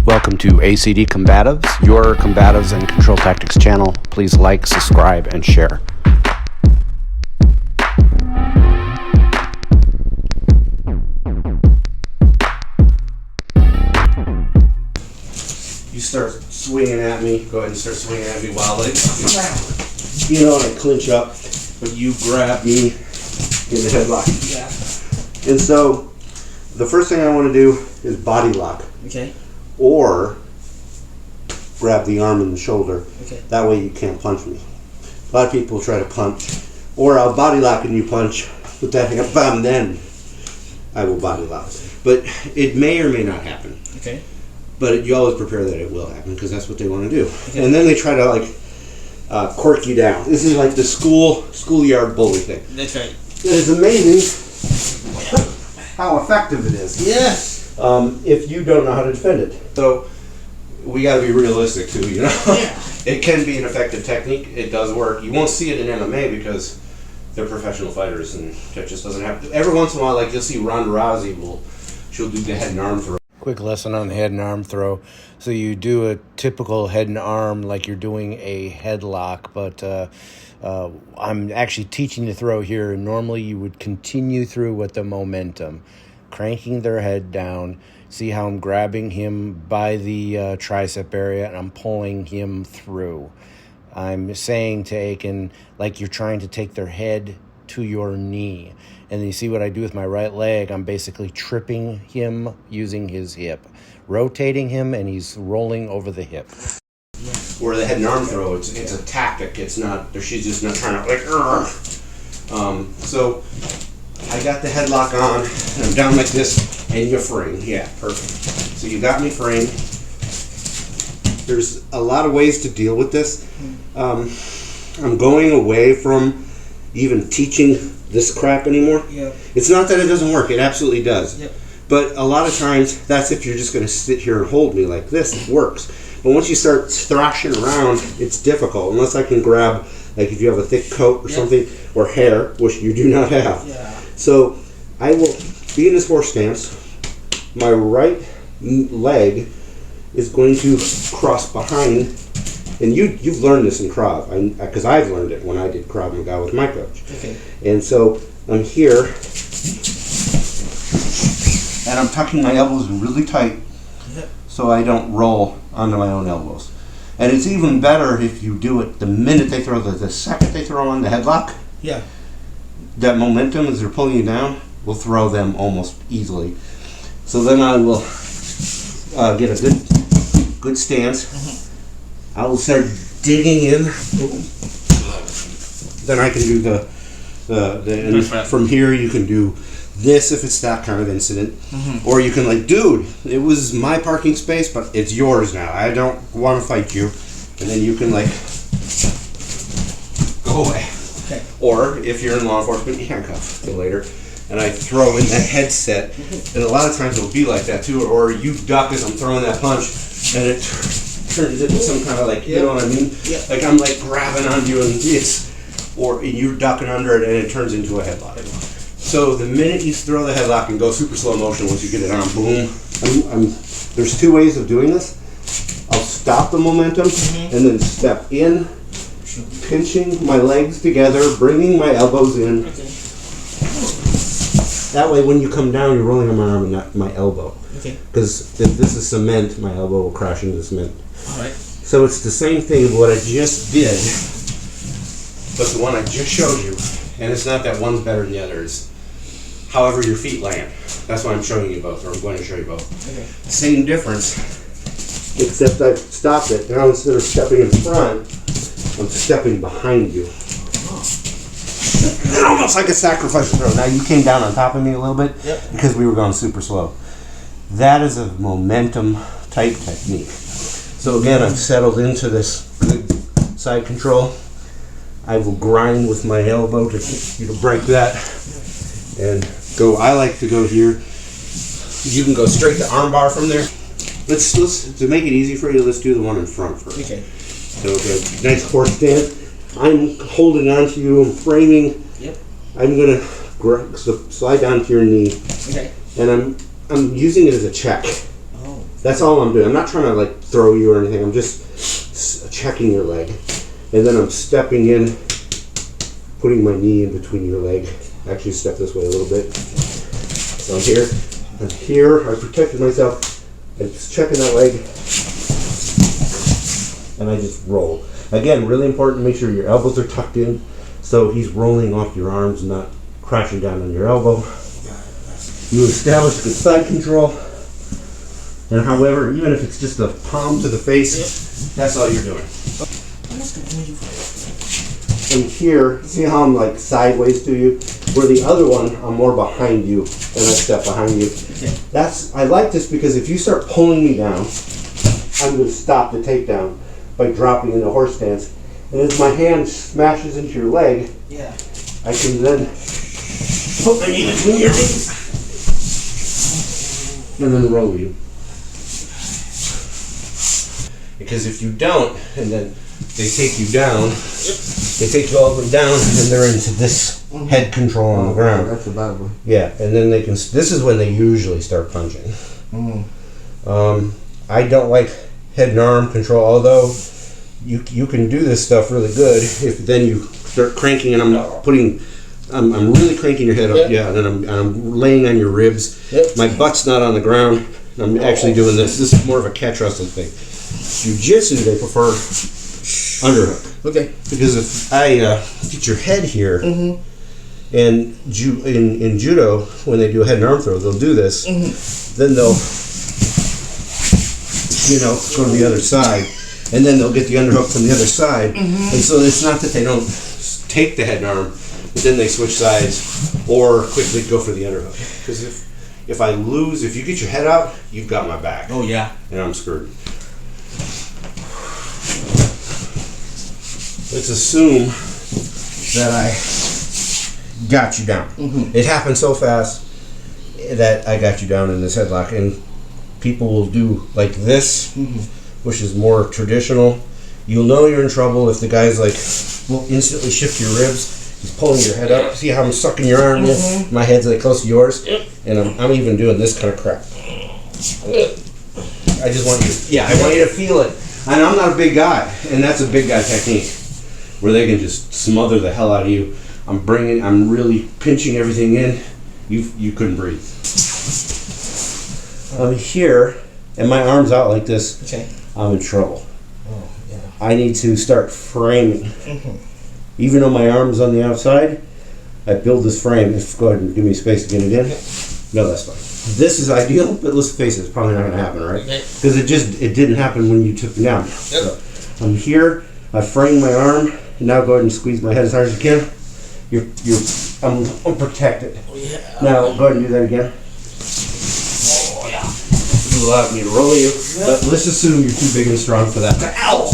Welcome to ACD Combatives, your combatives and control tactics channel. Please like, subscribe, and share. You start swinging at me. Go ahead and start swinging at me while I clinch up, but you grab me in the headlock. Yeah. And so, the first thing I want to do is body lock. Okay. Or grab the arm and the shoulder. Okay. That way you can't punch me. A lot of people try to punch. Or I'll body lock and you punch with that hand, bam, then I will body lock. But it may or may not happen. Okay. But you always prepare that it will happen because that's what they want to do. Okay. And then they try to cork you down. This is like the schoolyard bully thing. That's right. It is amazing how effective it is. Yes. If you don't know how to defend it. So we got to be realistic too, you know. Yeah. It can be an effective technique. It does work. You won't see it in MMA because they're professional fighters, and that just doesn't happen. Every once in a while, like you'll see Ronda Rousey she'll do the head and arm throw. Quick lesson on the head and arm throw. So you do a typical head and arm like you're doing a headlock, but I'm actually teaching the throw here. Normally you would continue through with the momentum, cranking their head down. See how I'm grabbing him by the tricep area and I'm pulling him through. I'm saying to Aiken, like you're trying to take their head to your knee. And then you see what I do with my right leg. I'm basically tripping him using his hip, rotating him, and he's rolling over the hip. Or the head and arm throw, it's a tactic. It's not, she's just not trying to so I got the headlock on, and I'm down like this, and you're framed. Yeah, perfect. So you got me framed. There's a lot of ways to deal with this. I'm going away from even teaching this crap anymore. Yep. It's not that it doesn't work. It absolutely does. Yep. But a lot of times, that's if you're just going to sit here and hold me like this, it works. But once you start thrashing around, it's difficult. Unless I can grab, like if you have a thick coat or something, or hair, which you do not have. Yeah. So I will be in this horse stance. My right leg is going to cross behind. And you've learned this in Krav, because I've learned it when I did Krav Maga with my coach. Okay. And so I'm here, and I'm tucking my elbows really tight so I don't roll onto my own elbows. And it's even better if you do it the minute they throw, the second they throw on the headlock. Yeah. That momentum as they're pulling you down will throw them almost easily. So then I will get a good stance. I will start digging in. Then I can do the and from here you can do this if it's that kind of incident. Or you can dude, it was my parking space, but it's yours now. I don't want to fight you. And then you can go away. Okay. Or if you're in law enforcement, you handcuff later. And I throw in that headset. And a lot of times it'll be like that too. Or you duck as I'm throwing that punch, and it turns into some kind of you know what I mean? Yeah. Like I'm grabbing on you, and or you're ducking under it, and it turns into a headlock. So the minute you throw the headlock and go super slow motion, once you get it on, boom. There's two ways of doing this. I'll stop the momentum and then step in, pinching my legs together, bringing my elbows in. Okay. That way, when you come down, you're rolling on my arm and not my elbow. Okay. Because if this is cement, my elbow will crash into the cement. All right. So it's the same thing as what I just did, but the one I just showed you, and it's not that one's better than the other. It's however your feet land. That's why I'm showing you both, or I'm going to show you both. Okay. Same difference, except I've stopped it. Now instead of stepping in front, I'm stepping behind you. Almost like a sacrifice throw. Now you came down on top of me a little bit because we were going super slow. That is a momentum type technique. So again, I've settled into this good side control. I will grind with my elbow to get you to break that and go. I like to go here. You can go straight to armbar from there. Let's to make it easy for you. Let's do the one in front first. Okay. So nice horse stance. I'm holding on to you. I'm framing. Yep. I'm gonna slide down to your knee. Okay. And I'm using it as a check. Oh. That's all I'm doing. I'm not trying to like throw you or anything. I'm just checking your leg. And then I'm stepping in, putting my knee in between your leg. Actually step this way a little bit. So I'm here. I'm here. I protected myself. I'm just checking that leg. And I just roll. Again, really important, make sure your elbows are tucked in so he's rolling off your arms, not crashing down on your elbow. You establish good side control. And however, even if it's just a palm to the face, that's all you're doing. And here, see how I'm like sideways to you? Where the other one, I'm more behind you, and I step behind you. I like this because if you start pulling me down, I'm going to stop the takedown by dropping in the horse stance. And as my hand smashes into your leg, I can then put my knee between your knees and then roll you. Because if you don't, and then they take you down, they take you all the way down, and they're into this head control on the ground. That's a bad one. Yeah, and then they can. This is when they usually start punching. I don't like head and arm control, although you can do this stuff really good if then you start cranking, and I'm really cranking your head up, and then I'm laying on your ribs. My butt's not on the ground. I'm actually doing this. This is more of a catch wrestling thing. Jiu-jitsu, they prefer underhook. Okay. Because if I get your head here, and in judo, when they do a head and arm throw, they'll do this. Then they'll, go to the other side, and then they'll get the underhook from the other side. And so it's not that they don't take the head and arm, but then they switch sides or quickly go for the underhook. Because if I lose, if you get your head out, you've got my back. Oh yeah. And I'm screwed. Let's assume that I got you down. It happened so fast that I got you down in this headlock, and people will do like this, which is more traditional. You'll know you're in trouble if the guy's like, will instantly shift your ribs. He's pulling your head up. See how I'm sucking your arm in? My head's like close to yours, and I'm even doing this kind of crap. I just want you. I want you to feel it. And I'm not a big guy, and that's a big guy technique, where they can just smother the hell out of you. I'm really pinching everything in. You couldn't breathe. I'm here, and my arm's out like this. Okay. I'm in trouble. Oh yeah. I need to start framing. Even though my arm's on the outside, I build this frame. Go ahead and give me space to get it in. No, that's fine. This is ideal, but let's face it, it's probably not going to happen, right? Because it didn't happen when you took me down. So I'm here. I frame my arm. Now go ahead and squeeze my head as hard as you can. I'm protected. Now go ahead and do that again. You allowed me to roll you, but let's assume you're too big and strong for that. Ow!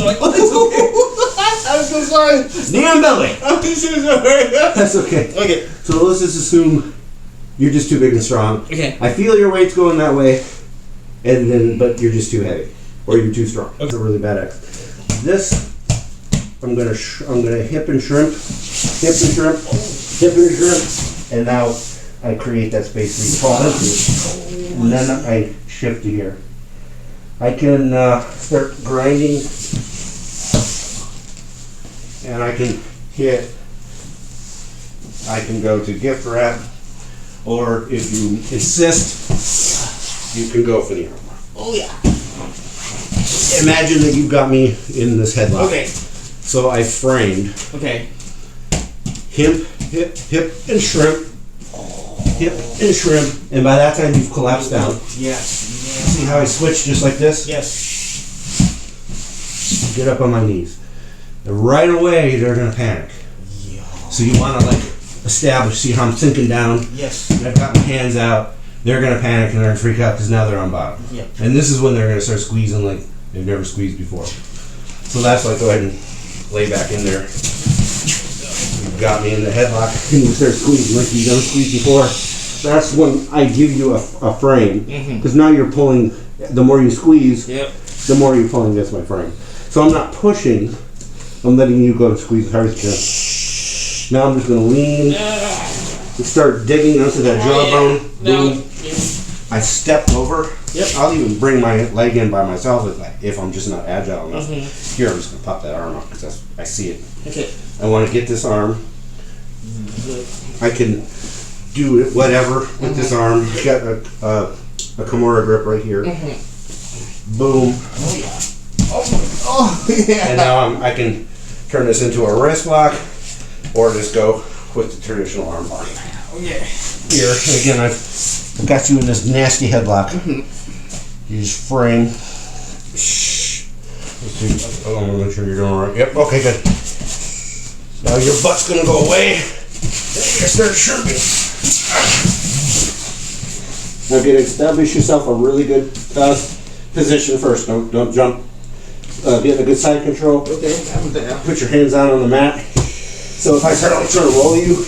I'm so sorry. Knee and belly. I'm so sorry. That's okay. Okay. So let's just assume you're just too big and strong. Okay. I feel your weight's going that way, but you're just too heavy, or you're too strong. That's a really bad X. This, I'm gonna hip and shrimp, and now I create that space where you fall into, and then I shift to here. I can start grinding, and I can hit. I can go to gift wrap. Or if you insist, you can go for the arm. Oh yeah. Imagine that you've got me in this headlock. Okay. So I framed. Okay. Hip, and shrimp. Hip and shrimp. And by that time you've collapsed down. Yes. See how I switch just like this? Yes. Get up on my knees. And right away they're gonna panic. So you wanna establish, see how I'm sinking down. Yes. And I've got my hands out. They're gonna panic and they're gonna freak out because now they're on bottom. Yep. And this is when they're gonna start squeezing like they've never squeezed before. So that's why go ahead and lay back in there. You've got me in the headlock and you start squeezing like you've never squeezed before. That's when I give you a frame. Because now you're pulling, the more you squeeze, the more you're pulling against my frame. So I'm not pushing, I'm letting you go and squeeze as hard as you can. Now I'm just going to lean and start digging onto that jawbone. Boom. I I stepped over. Yep. I'll even bring my leg in by myself if I'm just not agile enough. Here, I'm just gonna pop that arm up because I see it. Okay. I want to get this arm. I can do it whatever with this arm. Got a Kimura grip right here. Boom. Oh yeah. Oh yeah. And now I can turn this into a wrist lock, or just go with the traditional arm lock. Oh yeah. Here, and again, I've got you in this nasty headlock. You just frame. Shh. Let's see. I want to make sure you're doing all right. Yep. Okay. Good. Now your butt's gonna go away. You start shirking. Now, establish yourself a really good position first. Don't jump. Get a good side control. Okay, I'm down. Put your hands out on the mat. So if I start trying to roll you,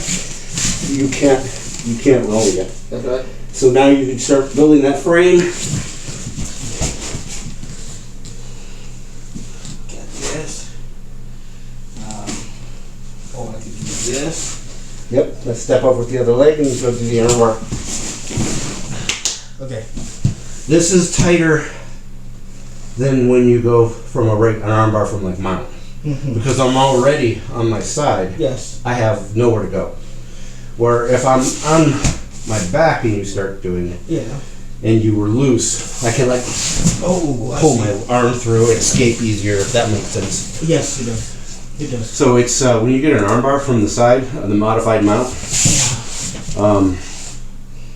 you can't roll yet. That's right. So now you can start building that frame. Got this. I can do this. Yep. Let's step up with the other leg and go to the arm bar. Okay. This is tighter than when you go from an arm bar from like mount. Because I'm already on my side. Yes. I have nowhere to go. Where if I'm on my back and you start doing it, Yeah. and you were loose, I can like pull my arm through and escape easier, if that makes sense. Yes, it does. It does. So it's when you get an arm bar from the side, the modified mount,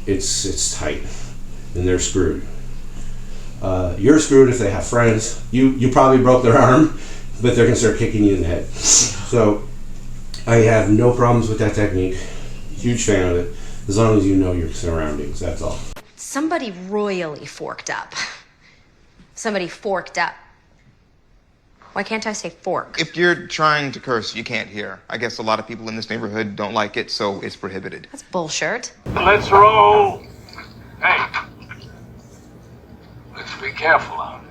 it's tight, and they're screwed. You're screwed if they have friends. You probably broke their arm, but they're gonna start kicking you in the head. So I have no problems with that technique. Huge fan of it, as long as you know your surroundings. That's all. Somebody royally forked up. Somebody forked up. Why can't I say fork? If you're trying to curse, you can't hear. I guess a lot of people in this neighborhood don't like it, so it's prohibited. That's bullshit. Let's roll. Hey, let's be careful out.